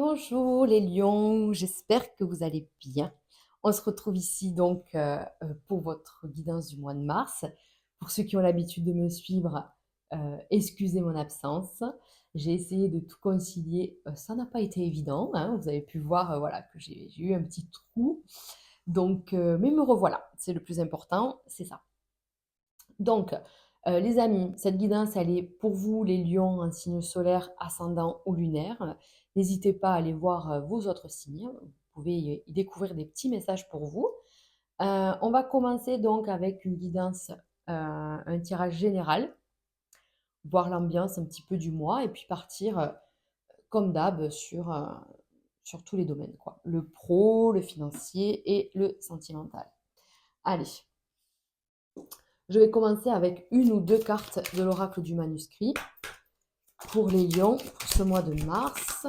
Bonjour les lions, j'espère que vous allez bien. On se retrouve ici donc pour votre guidance du mois de mars. Pour ceux qui ont l'habitude de me suivre, excusez mon absence. J'ai essayé de tout concilier, ça n'a pas été évident, hein. Vous avez pu voir voilà, que j'ai eu un petit trou. Donc, mais me revoilà, c'est le plus important, c'est ça. Donc, les amis, cette guidance, elle est pour vous, les lions en signe solaire, ascendant ou lunaire. N'hésitez pas à aller voir vos autres signes. Vous pouvez y découvrir des petits messages pour vous. On va commencer donc avec une guidance, un tirage général, voir l'ambiance un petit peu du mois et puis partir comme d'hab sur tous les domaines, quoi. Le pro, le financier et le sentimental. Allez, je vais commencer avec une ou deux cartes de l'oracle du manuscrit pour les lions pour ce mois de mars.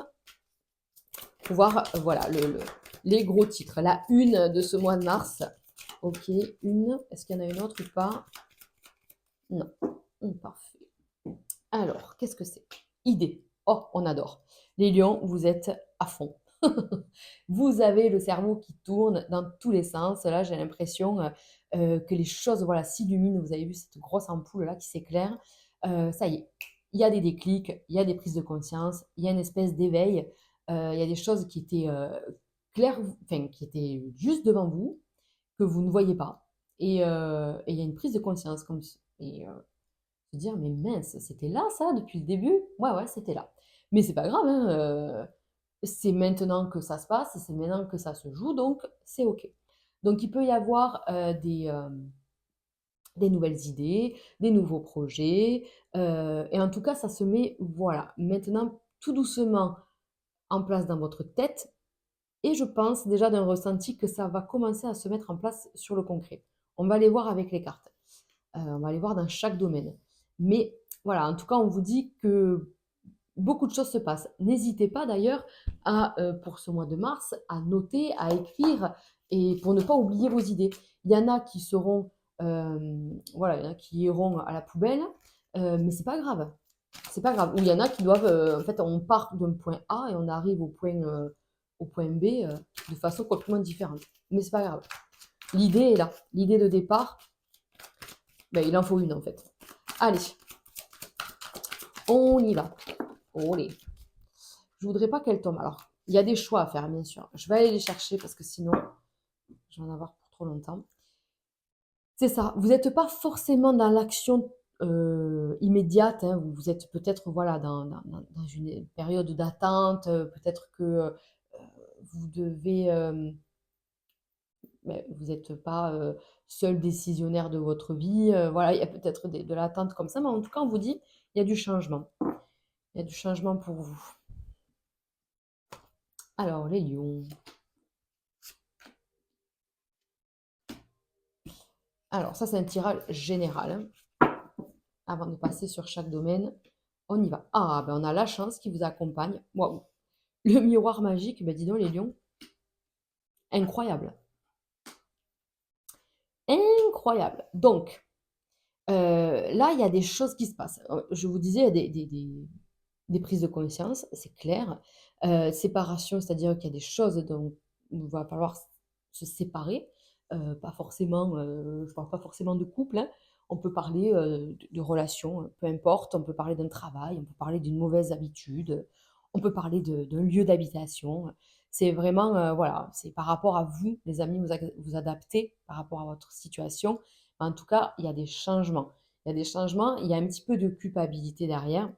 Pour voir voilà, les gros titres. La une de ce mois de mars. Ok, une. Est-ce qu'il y en a une autre ou pas? Non. Parfait. Alors, qu'est-ce que c'est? Idée. Oh, on adore. Les lions, vous êtes à fond. Vous avez le cerveau qui tourne dans tous les sens. Là, j'ai l'impression que les choses voilà, s'illuminent. Vous avez vu cette grosse ampoule là qui s'éclaire. Ça y est, il y a des déclics, il y a des prises de conscience, il y a une espèce d'éveil. Il y a des choses qui étaient claires, enfin, qui étaient juste devant vous, que vous ne voyez pas. Et il y a une prise de conscience comme et se dire mais mince, c'était là ça depuis le début? Ouais, ouais, c'était là. Mais c'est pas grave, hein, c'est maintenant que ça se passe, c'est maintenant que ça se joue, donc c'est OK. Donc il peut y avoir des nouvelles idées, des nouveaux projets, et en tout cas, ça se met, voilà, maintenant tout doucement en place dans votre tête. Et je pense déjà d'un ressenti que ça va commencer à se mettre en place sur le concret. On va aller voir avec les cartes. On va aller voir dans chaque domaine. Mais voilà, en tout cas, on vous dit que beaucoup de choses se passent. N'hésitez pas d'ailleurs à, pour ce mois de mars, à noter, à écrire et pour ne pas oublier vos idées. Il y en a qui seront, voilà, il y en a qui iront à la poubelle, mais c'est pas grave. C'est pas grave. Ou il y en a qui doivent, en fait, on part d'un point A et on arrive au point B de façon complètement différente. Mais c'est pas grave. L'idée est là. L'idée de départ, ben, il en faut une en fait. Allez, on y va. Olé. Je voudrais pas qu'elle tombe. Alors, il y a des choix à faire, bien sûr. Je vais aller les chercher parce que sinon, je vais en avoir pour trop longtemps. C'est ça. Vous n'êtes pas forcément dans l'action immédiate, hein. Vous êtes peut-être voilà, dans une période d'attente. Peut-être que vous devez. Mais vous n'êtes pas seul décisionnaire de votre vie. Voilà, il y a peut-être de l'attente comme ça. Mais en tout cas, on vous dit, il y a du changement. Il y a du changement pour vous. Alors, les lions. Alors, ça, c'est un tirage général, hein. Avant de passer sur chaque domaine, on y va. Ah, ben on a la chance qui vous accompagne. Waouh! Le miroir magique, ben dis donc, les lions, incroyable. Incroyable. Donc, là, il y a des choses qui se passent. Je vous disais, il y a des prises de conscience, c'est clair. Séparation, c'est-à-dire qu'il y a des choses dont il va falloir se séparer. Pas forcément, je parle pas forcément de couple, hein. On peut parler de relations, peu importe. On peut parler d'un travail, on peut parler d'une mauvaise habitude, on peut parler d'un lieu d'habitation. C'est vraiment, voilà, c'est par rapport à vous, les amis, vous adaptez par rapport à votre situation. En tout cas, il y a des changements. Il y a des changements, il y a un petit peu de culpabilité derrière.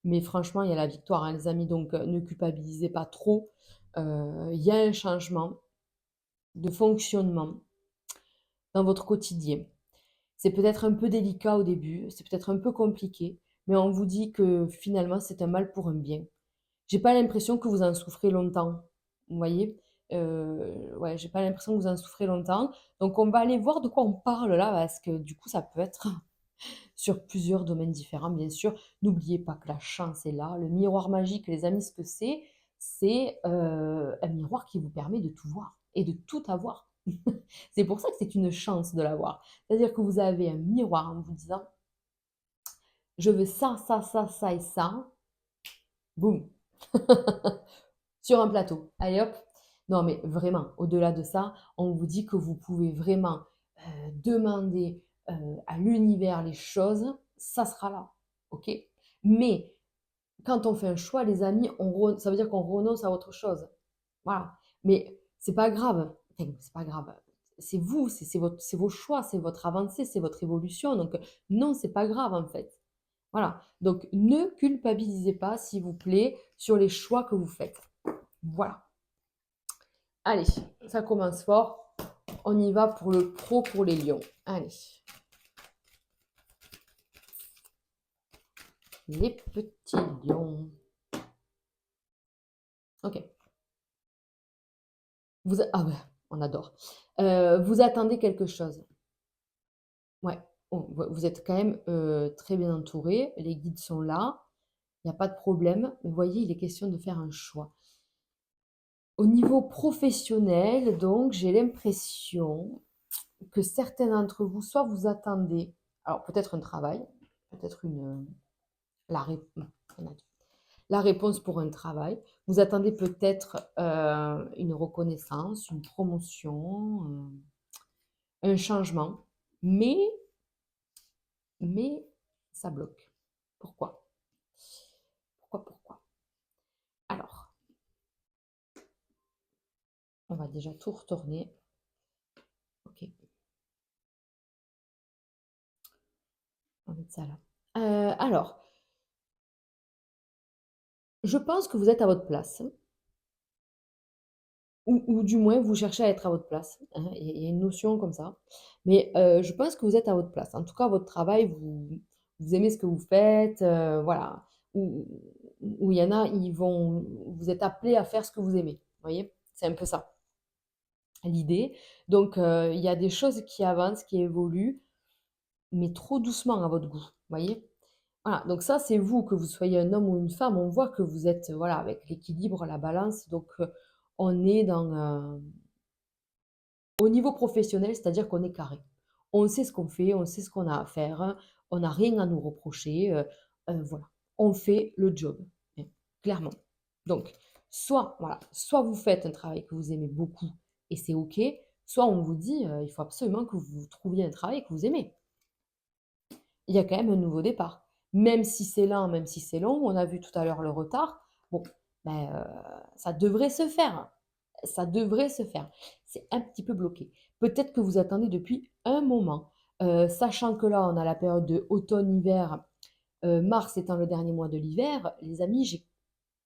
Mais franchement, il y a la victoire, hein, les amis, donc ne culpabilisez pas trop. Il y a un changement de fonctionnement dans votre quotidien. C'est peut-être un peu délicat au début, c'est peut-être un peu compliqué, mais on vous dit que finalement, c'est un mal pour un bien. J'ai pas l'impression que vous en souffrez longtemps, vous voyez? Ouais, j'ai pas l'impression que vous en souffrez longtemps. Donc on va aller voir de quoi on parle là, parce que du coup, ça peut être sur plusieurs domaines différents, bien sûr. N'oubliez pas que la chance est là. Le miroir magique, les amis, ce que c'est un miroir qui vous permet de tout voir et de tout avoir. C'est pour ça que c'est une chance de l'avoir. C'est-à-dire que vous avez un miroir en vous disant, je veux ça, ça, ça, ça et ça. Boum. sur un plateau. Allez hop. Non, mais vraiment, au-delà de ça, on vous dit que vous pouvez vraiment demander à l'univers les choses, ça sera là. OK? Mais quand on fait un choix, les amis, ça veut dire qu'on renonce à autre chose. Voilà. Mais c'est pas grave. Enfin, c'est pas grave. C'est vous, c'est vos choix, c'est votre avancée, c'est votre évolution. Donc, non, c'est pas grave en fait. Voilà. Donc, ne culpabilisez pas, s'il vous plaît, sur les choix que vous faites. Voilà. Allez, ça commence fort. On y va pour le pro pour les lions. Allez. Les petits lions. Ok. Ah ouais, on adore. Vous attendez quelque chose. Ouais. Bon, vous êtes quand même très bien entouré. Les guides sont là. Il n'y a pas de problème. Mais voyez, il est question de faire un choix. Au niveau professionnel, donc, j'ai l'impression que certains d'entre vous, soit vous attendez, alors peut-être un travail, peut-être la, ré- la réponse pour un travail, vous attendez peut-être une reconnaissance, une promotion, un changement, mais, mais ça bloque. Pourquoi? Pourquoi? Alors, on va déjà tout retourner. Ok, on va mettre ça là. Alors, je pense que vous êtes à votre place, ou du moins vous cherchez à être à votre place, hein. Il y a une notion comme ça. Mais je pense que vous êtes à votre place. En tout cas, votre travail, vous aimez ce que vous faites, voilà. Ou il y en a, vous êtes appelé à faire ce que vous aimez. Vous voyez? C'est un peu ça, l'idée. Donc, il y a des choses qui avancent, qui évoluent, mais trop doucement à votre goût. Vous voyez? Voilà, donc ça, c'est vous, que vous soyez un homme ou une femme, on voit que vous êtes, voilà, avec l'équilibre, la balance. Donc, on est au niveau professionnel, c'est-à-dire qu'on est carré. On sait ce qu'on fait, on sait ce qu'on a à faire, on n'a rien à nous reprocher. Voilà, on fait le job, hein, clairement. Donc, soit vous faites un travail que vous aimez beaucoup et c'est OK, soit on vous dit il faut absolument que vous trouviez un travail que vous aimez. Il y a quand même un nouveau départ. Même si c'est lent, même si c'est long, on a vu tout à l'heure le retard. Bon, ben, ça devrait se faire. Ça devrait se faire. C'est un petit peu bloqué. Peut-être que vous attendez depuis un moment, sachant que là, on a la période de automne-hiver, mars étant le dernier mois de l'hiver. Les amis, j'ai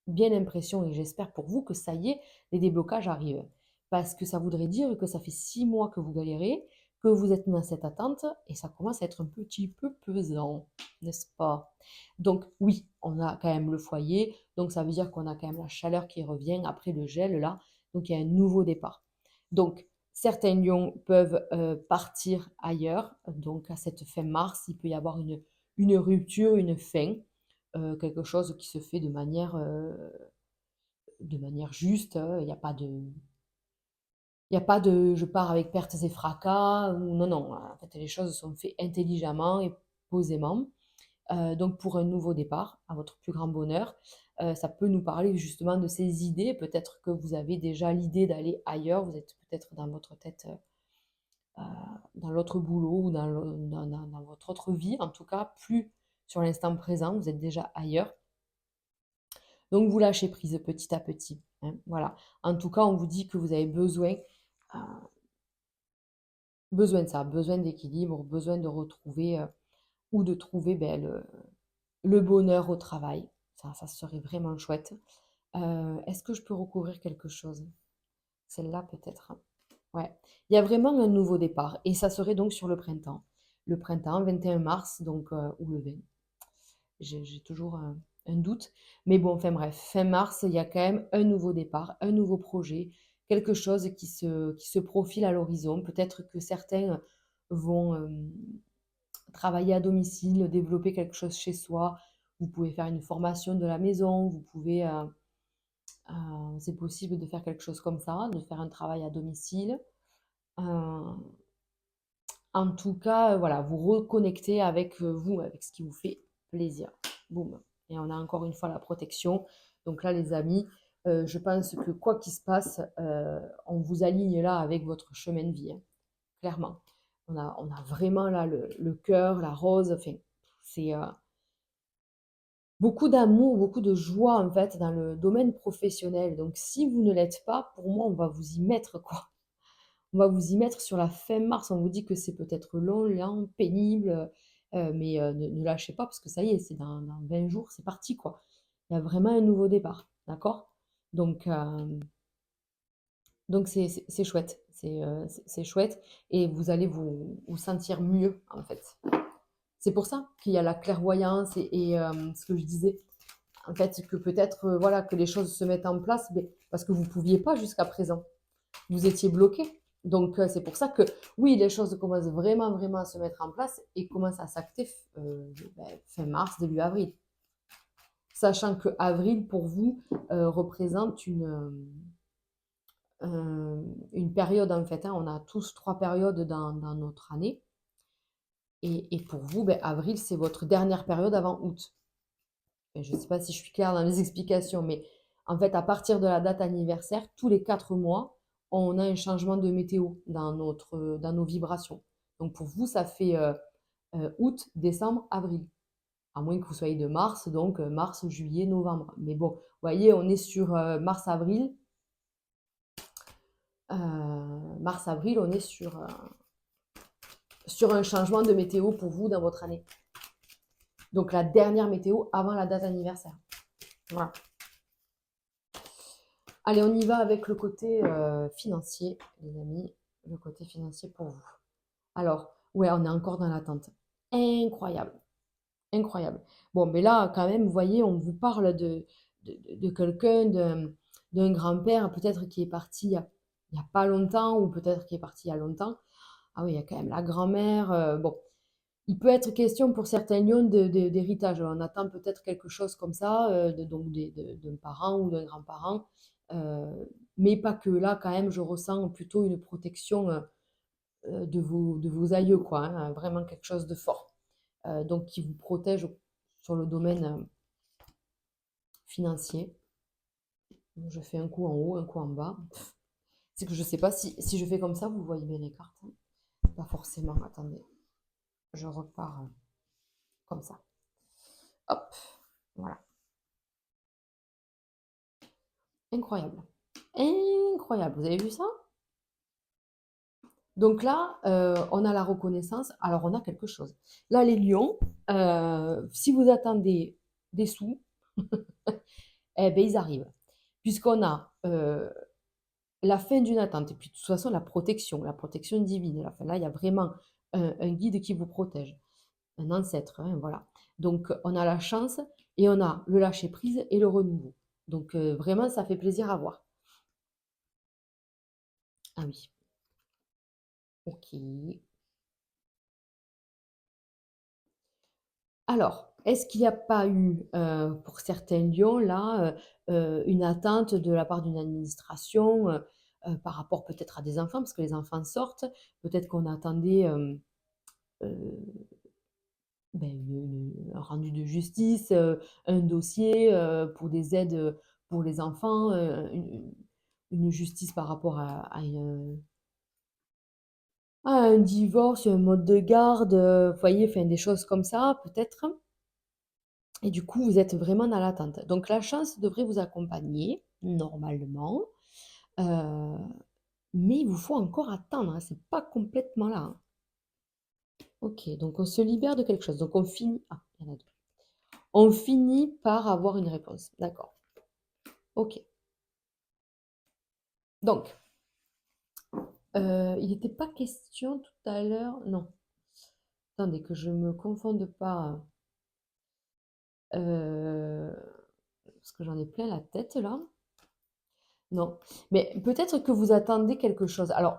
bien l'impression, et j'espère pour vous, que ça y est, les déblocages arrivent. Parce que ça voudrait dire que ça fait 6 mois que vous galérez, que vous êtes dans cette attente, et ça commence à être un petit peu pesant, n'est-ce pas? Donc oui, on a quand même le foyer, donc ça veut dire qu'on a quand même la chaleur qui revient après le gel là, donc il y a un nouveau départ. Donc certains lions peuvent partir ailleurs, donc à cette fin mars, il peut y avoir une rupture, une fin, quelque chose qui se fait de manière juste. Il n'y a pas je pars avec pertes et fracas. Ou, non, non. En fait, les choses sont faites intelligemment et posément. Donc, pour un nouveau départ, à votre plus grand bonheur, ça peut nous parler justement de ces idées. Peut-être que vous avez déjà l'idée d'aller ailleurs. Vous êtes peut-être dans votre tête, euh, dans l'autre boulot ou dans votre autre vie. En tout cas, plus sur l'instant présent. Vous êtes déjà ailleurs. Donc vous lâchez prise petit à petit, hein, voilà. En tout cas, on vous dit que vous avez euh, besoin de ça, besoin d'équilibre, besoin de retrouver ou de trouver ben, le bonheur au travail. Ça serait vraiment chouette. Est-ce que je peux recouvrir quelque chose? Celle-là peut-être, hein. Ouais. Il y a vraiment un nouveau départ et ça serait donc sur le printemps. Le printemps, 21 mars, donc, ou le 20. J'ai toujours un doute. Mais bon, enfin bref, fin mars, il y a quand même un nouveau départ, un nouveau projet, quelque chose qui se profile à l'horizon. Peut-être que certains vont travailler à domicile, développer quelque chose chez soi. Vous pouvez faire une formation de la maison, vous pouvez, c'est possible de faire quelque chose comme ça, de faire un travail à domicile. Euh, En tout cas, voilà, vous reconnectez avec vous, avec ce qui vous fait plaisir. Boum. Et on a encore une fois la protection. Donc là, les amis, je pense que quoi qu'il se passe, on vous aligne là avec votre chemin de vie, hein, clairement. On a vraiment là le cœur, la rose, enfin, c'est beaucoup d'amour, beaucoup de joie en fait dans le domaine professionnel. Donc si vous ne l'êtes pas, pour moi, on va vous y mettre quoi. On va vous y mettre sur la fin mars. On vous dit que c'est peut-être long, lent, pénible, mais ne lâchez pas parce que ça y est, c'est dans 20 jours, c'est parti quoi. Il y a vraiment un nouveau départ, d'accord? Donc, c'est chouette, c'est chouette et vous allez vous sentir mieux en fait. C'est pour ça qu'il y a la clairvoyance et ce que je disais, en fait, que peut-être voilà, que les choses se mettent en place, mais parce que vous ne pouviez pas jusqu'à présent. Vous étiez bloqué. Donc, c'est pour ça que oui, les choses commencent vraiment, vraiment à se mettre en place et commencent à s'acter fin mars, début avril. Sachant que avril, pour vous, représente une période, en fait, hein. On a tous 3 périodes dans notre année. Et pour vous, ben, avril, c'est votre dernière période avant août. Et je ne sais pas si je suis claire dans mes explications, mais en fait, à partir de la date anniversaire, tous les 4 mois, on a un changement de météo dans nos vibrations. Donc pour vous, ça fait août, décembre, avril. À moins que vous soyez de mars, donc mars, juillet, novembre. Mais bon, vous voyez, on est sur mars-avril. Mars-avril, on est sur un changement de météo pour vous dans votre année. Donc la dernière météo avant la date anniversaire. Voilà. Allez, on y va avec le côté financier, les amis. Le côté financier pour vous. Alors, ouais, on est encore dans l'attente. Incroyable. Incroyable. Bon, mais là, quand même, vous voyez, on vous parle de quelqu'un, d'un grand-père, peut-être qui est parti il y a pas longtemps, ou peut-être qui est parti il y a longtemps. Ah oui, il y a quand même la grand-mère. Bon, il peut être question pour certains lions d'héritage. On attend peut-être quelque chose comme ça, donc d'un parent ou d'un grand-parent. Euh, mais pas que. Là, quand même, je ressens plutôt une protection de vos aïeux, quoi, hein, vraiment quelque chose de fort. Donc, qui vous protège sur le domaine financier. Donc, je fais un coup en haut, un coup en bas. C'est que je ne sais pas si je fais comme ça, vous voyez bien les cartes, hein. Pas forcément. Attendez, je repars comme ça. Hop, voilà. Incroyable. Incroyable. Vous avez vu ça? Donc là, on a la reconnaissance. Alors, on a quelque chose. Là, les lions, si vous attendez des sous, eh ben, ils arrivent. Puisqu'on a la fin d'une attente, et puis de toute façon, la protection divine. Là, il y a vraiment un guide qui vous protège, un ancêtre, hein, voilà. Donc, on a la chance et on a le lâcher-prise et le renouveau. Donc, vraiment, ça fait plaisir à voir. Ah oui, ok. Alors, est-ce qu'il n'y a pas eu, pour certains lions, là, une attente de la part d'une administration, par rapport peut-être à des enfants? Parce que les enfants sortent, peut-être qu'on attendait, heu, ben, un rendu de justice, un dossier, pour des aides, pour les enfants, une justice par rapport à un divorce, un mode de garde, vous voyez? Enfin, des choses comme ça, peut-être? Et du coup, vous êtes vraiment dans l'attente. Donc la chance devrait vous accompagner, normalement, heu, mais il vous faut encore attendre, hein, c'est pas complètement là, hein. OK, donc on se libère de quelque chose. Donc on finit il y en a 2. On finit par avoir une réponse. D'accord. OK. Donc, il n'était pas question tout à l'heure non, attendez que je me confonde pas, heu, parce que j'en ai plein la tête là. Non, mais peut-être que vous attendez quelque chose. Alors,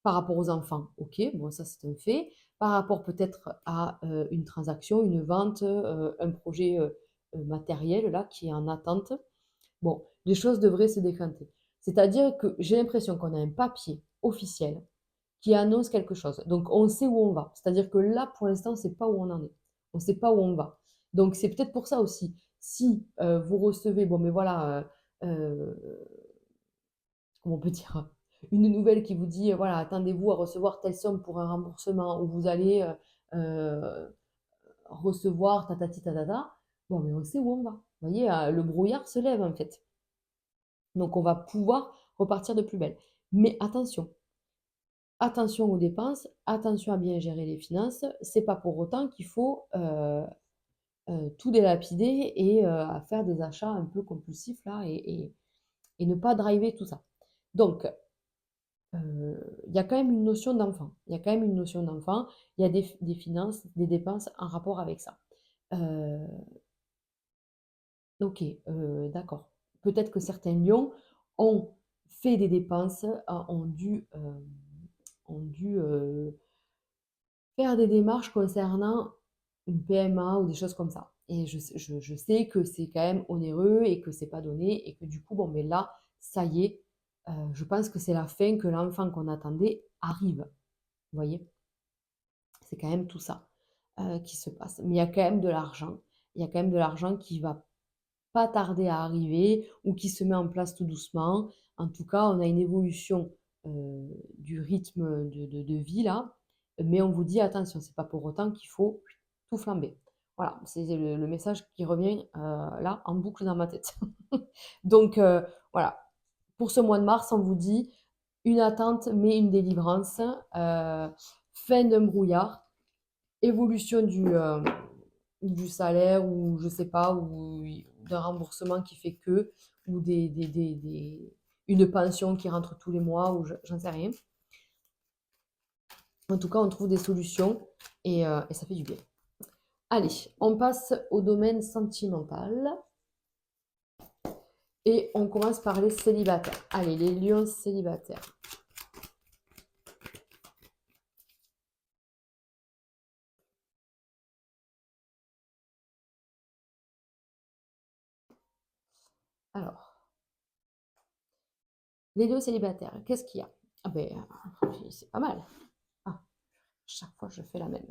par rapport aux enfants, OK, bon ça c'est un fait. Par rapport peut-être à, une transaction, une vente, un projet, matériel là qui est en attente. Bon, les choses devraient se décanter. C'est-à-dire que j'ai l'impression qu'on a un papier officiel qui annonce quelque chose. Donc on sait où on va. C'est-à-dire que là, pour l'instant, on ne sait pas où on en est. On ne sait pas où on va. Donc c'est peut-être pour ça aussi, si, vous recevez, bon mais voilà, heu, comment on peut dire? Une nouvelle qui vous dit, voilà: «Attendez-vous à recevoir telle somme pour un remboursement» ou vous allez, recevoir tatati tatata. Bon, mais on sait où on va. Vous voyez, le brouillard se lève, en fait. Donc on va pouvoir repartir de plus belle. Mais attention, attention aux dépenses, attention à bien gérer les finances. C'est pas pour autant qu'il faut, tout délapider et à faire des achats un peu compulsifs là et ne pas driver tout ça. Donc, il y a quand même une notion d'enfant. Il y a quand même une notion d'enfant. Il y a des finances, des dépenses en rapport avec ça. Heu, OK, d'accord. Peut-être que certains lions ont fait des dépenses, ont dû faire des démarches concernant une PMA ou des choses comme ça. Et je sais que c'est quand même onéreux et que c'est pas donné et que du coup, bon, mais là, ça y est, je pense que c'est la fin, que l'enfant qu'on attendait arrive. Vous voyez? C'est quand même tout ça, qui se passe. Mais il y a quand même de l'argent. Il y a quand même de l'argent qui va pas tarder à arriver ou qui se met en place tout doucement. En tout cas, on a une évolution, du rythme de vie là, mais on vous dit: «Attention, c'est pas pour autant qu'il faut tout flamber». Voilà, c'est le message qui revient, là en boucle dans ma tête. Donc voilà, pour ce mois de mars, on vous dit: une attente mais une délivrance, fin d'un brouillard, évolution du salaire ou je sais pas, ou d'un remboursement qui fait que, ou une pension qui rentre tous les mois ou j'en sais rien. En tout cas, on trouve des solutions et ça fait du bien. Allez, on passe au domaine sentimental et on commence par les célibataires. Allez, les lions célibataires. Alors, les lions célibataires, qu'est-ce qu'il y a? Ah ben, c'est pas mal. Ah, chaque fois je fais la même.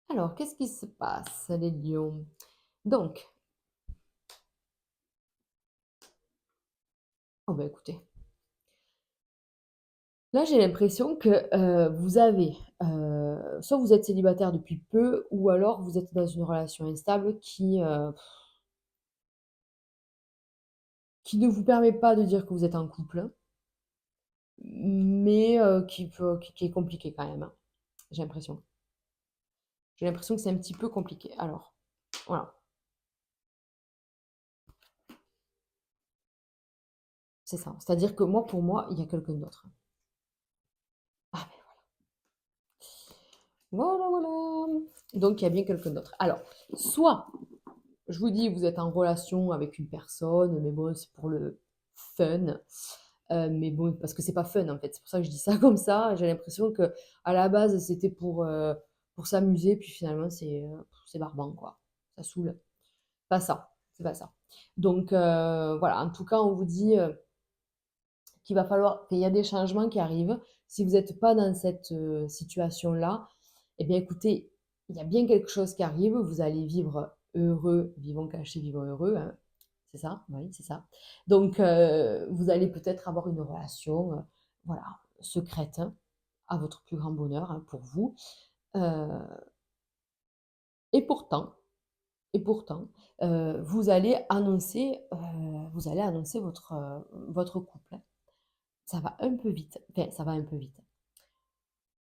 Alors, qu'est-ce qui se passe, les lions? Donc, oh bah écoutez, là j'ai l'impression que vous avez, soit vous êtes célibataire depuis peu, ou alors vous êtes dans une relation instable qui ne vous permet pas de dire que vous êtes en couple, mais qui est compliqué quand même, hein, j'ai l'impression. J'ai l'impression que c'est un petit peu compliqué. Alors, voilà, c'est ça. C'est-à-dire que moi, pour moi, il y a quelqu'un d'autre. Ah beh, voilà, voilà. Donc il y a bien quelqu'un d'autre. Alors, soit, je vous dis, vous êtes en relation avec une personne, mais bon, c'est pour le fun. Mais bon, parce que c'est pas fun en fait. C'est pour ça que je dis ça comme ça. J'ai l'impression que à la base, c'était pour s'amuser, puis finalement, c'est barbant, quoi. Ça saoule. Pas ça, c'est pas ça. Donc voilà, en tout cas, on vous dit, qu'il va falloir qu'il y a des changements qui arrivent. Si vous n'êtes pas dans cette, situation-là, eh bien écoutez, il y a bien quelque chose qui arrive. Vous allez vivre heureux, vivons cachés, vivons heureux, hein. C'est ça? Oui, c'est ça. Donc vous allez peut-être avoir une relation, voilà, secrète, hein, à votre plus grand bonheur, hein, pour vous. Heu et pourtant et pourtant, vous allez annoncer votre couple, hein. Ça va un peu vite, enfin ça va un peu vite.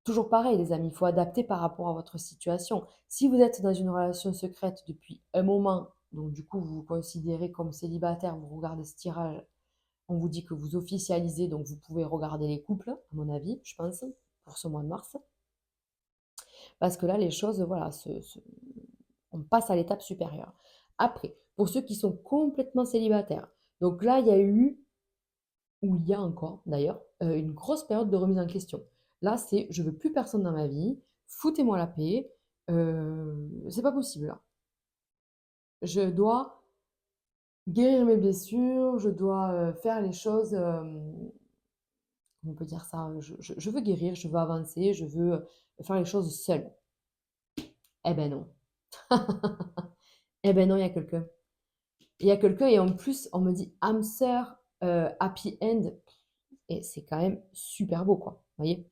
Toujours pareil les amis, il faut adapter par rapport à votre situation. Si vous êtes dans une relation secrète depuis un moment, donc du coup vous vous considérez comme célibataire, vous regardez ce tirage, on vous dit que vous officialisez, donc vous pouvez regarder les couples, à mon avis, je pense, pour ce mois de mars. Parce que là, les choses, voilà, on passe à l'étape supérieure. Après, pour ceux qui sont complètement célibataires, donc là, il y a eu, ou il y a encore d'ailleurs, une grosse période de remise en question. Là, c'est: «Je veux plus personne dans ma vie, foutez-moi la paix, c'est pas possible là. Je dois guérir mes blessures, je dois, faire les choses, on peut dire ça? Je veux guérir, je veux avancer, je veux, faire les choses seule. Eh ben non. Eh ben non, il y a quelqu'un. Il y a quelqu'un et en plus, on me dit âme sœur, happy end et c'est quand même super beau, quoi. Vous voyez?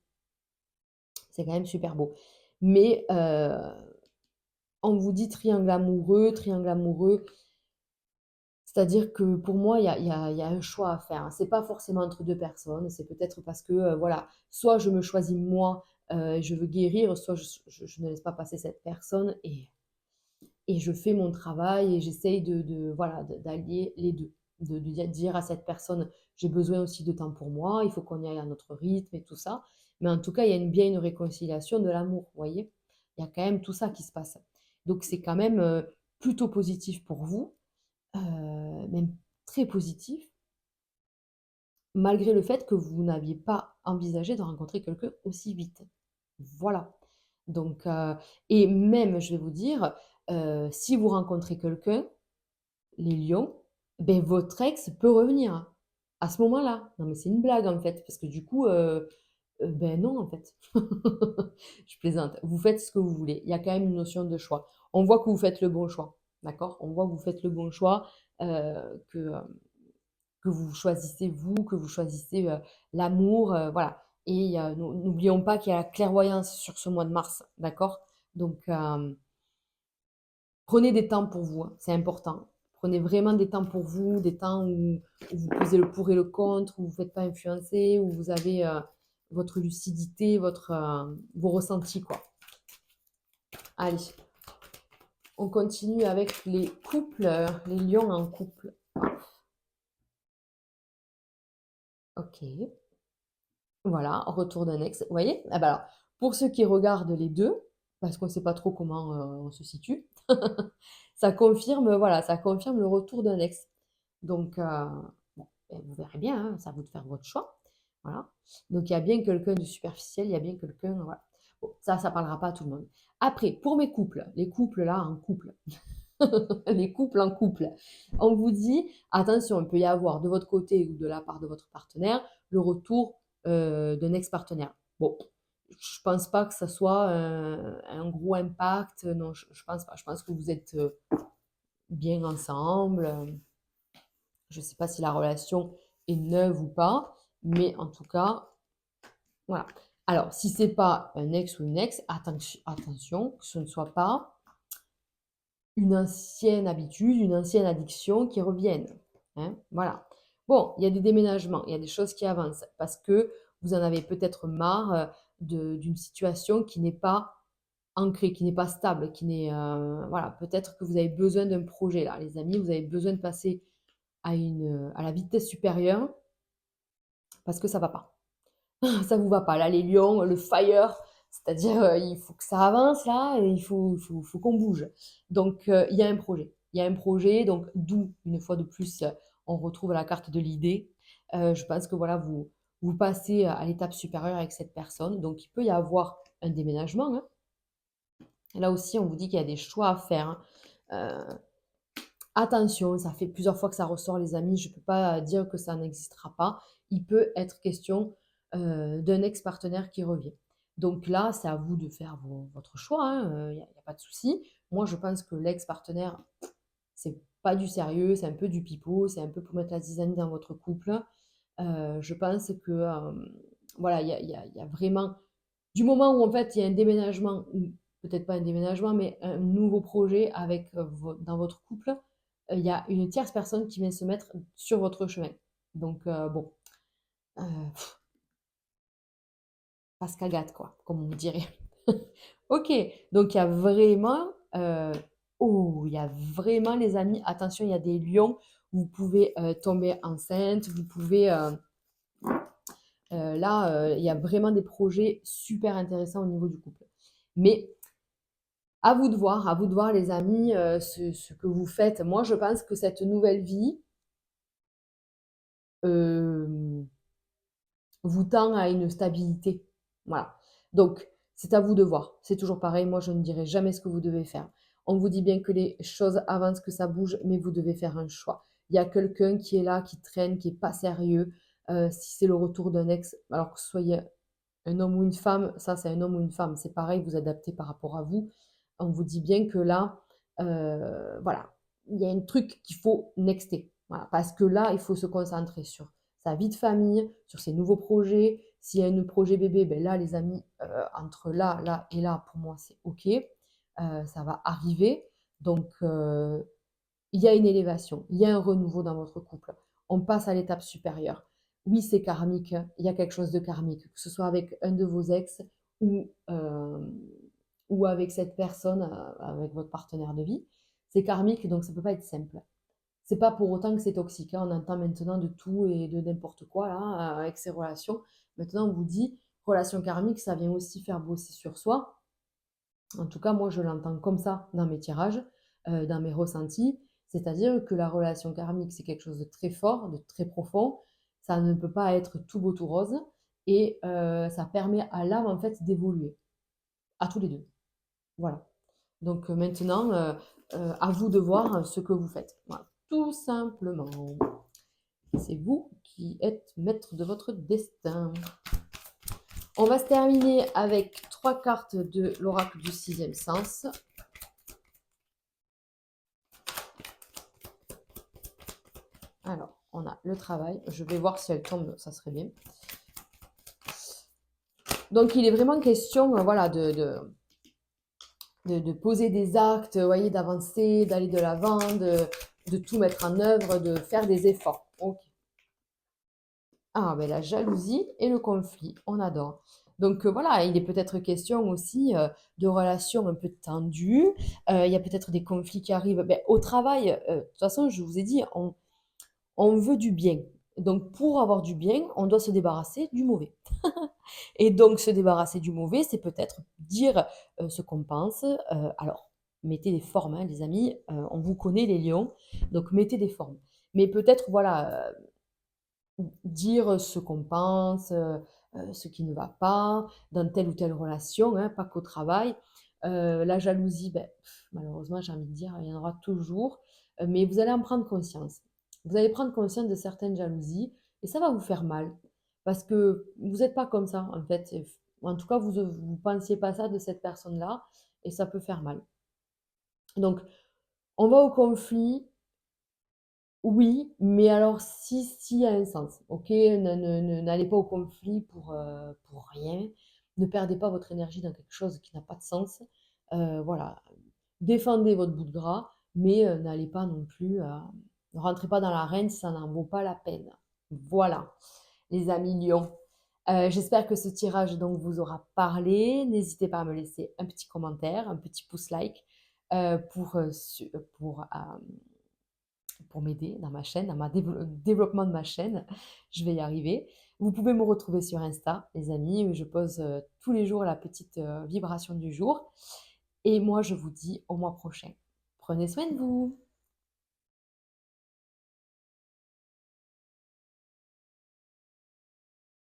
C'est quand même super beau. Mais, on vous dit triangle amoureux, c'est-à-dire que pour moi, il y a un choix à faire, hein. C'est pas forcément entre 2 personnes, c'est peut-être parce que, voilà, soit je me choisis moi, je veux guérir, soit je ne laisse pas passer cette personne et je fais mon travail et j'essaye de voilà, d'allier les 2. De dire à cette personne: «J'ai besoin aussi de temps pour moi, il faut qu'on y aille à notre rythme» et tout ça. Mais en tout cas, il y a bien une réconciliation de l'amour, vous voyez? Il y a quand même tout ça qui se passe. Donc c'est quand même, plutôt positif pour vous, même très positif, malgré le fait que vous n'aviez pas envisagé de rencontrer quelqu'un aussi vite. Voilà. Donc et même, je vais vous dire, si vous rencontrez quelqu'un, les lions, beh, votre ex peut revenir, hein, à ce moment-là. Non, mais c'est une blague, en fait, parce que du coup, ben, non, en fait. Je plaisante. Vous faites ce que vous voulez. Il y a quand même une notion de choix. On voit que vous faites le bon choix, d'accord? On voit que vous faites le bon choix, que, que vous choisissez vous, que vous choisissez, l'amour, voilà et n'oublions pas qu'il y a la clairvoyance sur ce mois de mars, d'accord? Donc prenez des temps pour vous, hein, c'est important. Prenez vraiment des temps pour vous, des temps où vous pesez le pour et le contre, où vous ne faites pas influencer, où vous avez, votre lucidité, vos ressentis, quoi. Allez, on continue avec les couples, les lions en couple. OK. Voilà, retour d'un ex. Vous voyez? Ah bah, alors, pour ceux qui regardent les 2, parce qu'on ne sait pas trop comment, on se situe, ça confirme, voilà, ça confirme le retour d'un ex. Donc, bon, beh, vous verrez bien, hein, c'est à vous de faire votre choix. Voilà. Donc il y a bien quelqu'un de superficiel, il y a bien quelqu'un, voilà. Bon, ça parlera pas à tout le monde. Après, pour mes couples, les couples là, en couple, les couples en couple, on vous dit: «Attention, il peut y avoir de votre côté ou de la part de votre partenaire, le retour, d'un ex-partenaire». Bon, je pense pas que ça soit un gros impact, non, je pense pas. Je pense que vous êtes, bien ensemble, je sais pas si la relation est neuve ou pas, mais en tout cas, voilà. Alors si c'est pas un ex ou une ex, attention que ce ne soit pas une ancienne habitude, une ancienne addiction qui revienne, hein, voilà. Bon, il y a des déménagements, il y a des choses qui avancent parce que vous en avez peut-être marre, d'une situation qui n'est pas ancrée, qui n'est pas stable, qui n'est, voilà, peut-être que vous avez besoin d'un projet là, les amis, vous avez besoin de passer à la vitesse supérieure parce que ça va pas. Ça vous va pas. Là, les lions, le fire, c'est-à-dire, il faut que ça avance là et il faut qu'on bouge. Donc il y a un projet. Il y a un projet, donc d'où, une fois de plus, on retrouve la carte de l'idée. Je pense que voilà, vous passez à l'étape supérieure avec cette personne, donc il peut y avoir un déménagement, hein. Là aussi, on vous dit qu'il y a des choix à faire, hein. Attention, ça fait plusieurs fois que ça ressort les amis, je ne peux pas dire que ça n'existera pas. Il peut être question, d'un ex-partenaire qui revient. Donc là, c'est à vous de faire votre choix, hein, il y a pas de souci. Moi, je pense que l'ex-partenaire, c'est pas du sérieux, c'est un peu du pipeau, c'est un peu pour mettre la zizanie dans votre couple. Je pense que, voilà, il y a vraiment du moment où en fait il y a un déménagement ou peut-être pas un déménagement, mais un nouveau projet avec, dans votre couple, il y a une tierce personne qui vient se mettre sur votre chemin. Donc bon, heu, passe qu'à quoi, comme on dirait. OK, donc il y a vraiment, oh, il y a vraiment les amis, attention, il y a des lions, vous pouvez, tomber enceinte, vous pouvez, là, il y a vraiment des projets super intéressants au niveau du couple. Mais à vous de voir les amis, ce que vous faites. Moi, je pense que cette nouvelle vie, hem, vous tend à une stabilité. Voilà. Donc, c'est à vous de voir. C'est toujours pareil, moi je ne dirai jamais ce que vous devez faire. On vous dit bien que les choses avancent, que ça bouge, mais vous devez faire un choix. il y a quelqu'un qui est là, qui traîne, qui est pas sérieux. Si c'est le retour d'un ex, alors que ce soyez un homme ou une femme, ça c'est un homme ou une femme, c'est pareil, vous adaptez par rapport à vous. On vous dit bien que là, voilà, il y a un truc qu'il faut nexter. Voilà, parce que là, il faut se concentrer sur sa vie de famille, sur ses nouveaux projets. S'il y a un projet bébé, ben là, les amis, entre là, là et là, pour moi, c'est OK. Ça va arriver. Donc, il y a une élévation, il y a un renouveau dans votre couple. On passe à l'étape supérieure. Oui, c'est karmique, hein, il y a quelque chose de karmique, que ce soit avec un de vos ex ou, ou avec cette personne, avec votre partenaire de vie. C'est karmique, donc ça ne peut pas être simple. C'est pas pour autant que c'est toxique, hein. On entend maintenant de tout et de n'importe quoi là, avec ces relations. Maintenant, on vous dit, relation karmique, ça vient aussi faire bosser sur soi. En tout cas, moi, je l'entends comme ça dans mes tirages, dans mes ressentis. C'est-à-dire que la relation karmique, c'est quelque chose de très fort, de très profond. Ça ne peut pas être tout beau, tout rose. Et ça permet à l'âme, en fait, d'évoluer. À tous les deux. Voilà. Donc maintenant, à vous de voir ce que vous faites. Voilà. Tout simplement. C'est vous qui êtes maître de votre destin. On va se terminer avec 3 cartes de l'oracle du sixième sens. Alors, on a le travail. Je vais voir si elle tombe, ça serait bien. Donc, il est vraiment question voilà, de poser des actes, voyez, d'avancer, d'aller de l'avant, de tout mettre en œuvre, de faire des efforts. Ok. Ah, ben la jalousie et le conflit, on adore. Donc voilà, il est peut-être question aussi de relations un peu tendues. Il y a peut-être des conflits qui arrivent. Ben, au travail, de toute façon, je vous ai dit, on veut du bien. Donc pour avoir du bien, on doit se débarrasser du mauvais. Et donc se débarrasser du mauvais, c'est peut-être dire ce qu'on pense. Alors, mettez des formes, hein, les amis. On vous connaît, les lions. Donc mettez des formes. Mais peut-être, voilà, dire ce qu'on pense, ce qui ne va pas dans telle ou telle relation, hein, pas qu'au travail. La jalousie, ben, malheureusement, j'ai envie de dire, il y en aura toujours, mais vous allez en prendre conscience. Vous allez prendre conscience de certaines jalousies et ça va vous faire mal parce que vous n'êtes pas comme ça, en fait. En tout cas, vous ne pensiez pas ça de cette personne-là et ça peut faire mal. Donc, on va au conflit, oui, mais alors si y a un sens, OK? N'allez pas au conflit pour rien. Ne perdez pas votre énergie dans quelque chose qui n'a pas de sens. Voilà, défendez votre bout de gras, mais n'allez pas non plus, ne rentrez pas dans l'arène si ça n'en vaut pas la peine. Voilà, les amis lions. J'espère que ce tirage donc vous aura parlé. N'hésitez pas à me laisser un petit commentaire, un petit pouce like, pour m'aider dans ma chaîne, dans ma développement de ma chaîne. Je vais y arriver. Vous pouvez me retrouver sur Insta, les amis, où je pose tous les jours la petite vibration du jour. Et moi, je vous dis au mois prochain. Prenez soin de vous.